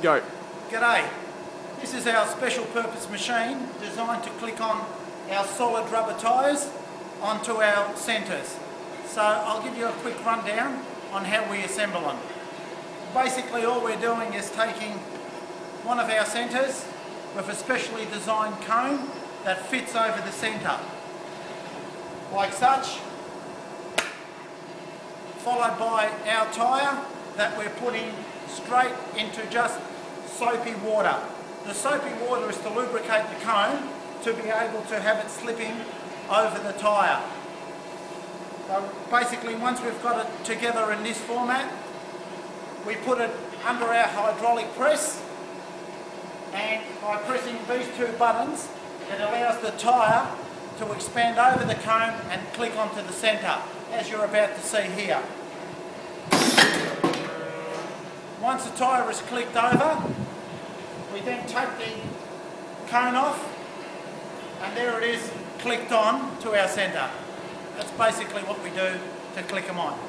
Go. G'day. This is our special purpose machine designed to click on our solid rubber tyres onto our centres. So I'll give you a quick rundown on how we assemble them. Basically all we're doing is taking one of our centres with a specially designed cone that fits over the centre, like such, followed by our tyre that we're putting straight into just soapy water. The soapy water is to lubricate the cone to be able to have it slipping over the tyre. So basically once we've got it together in this format, we put it under our hydraulic press, and by pressing these two buttons it allows the tyre to expand over the cone and click onto the centre, as you're about to see here. Once the tyre is clicked over, we then take the cone off, and there it is clicked on to our centre. That's basically what we do to click them on.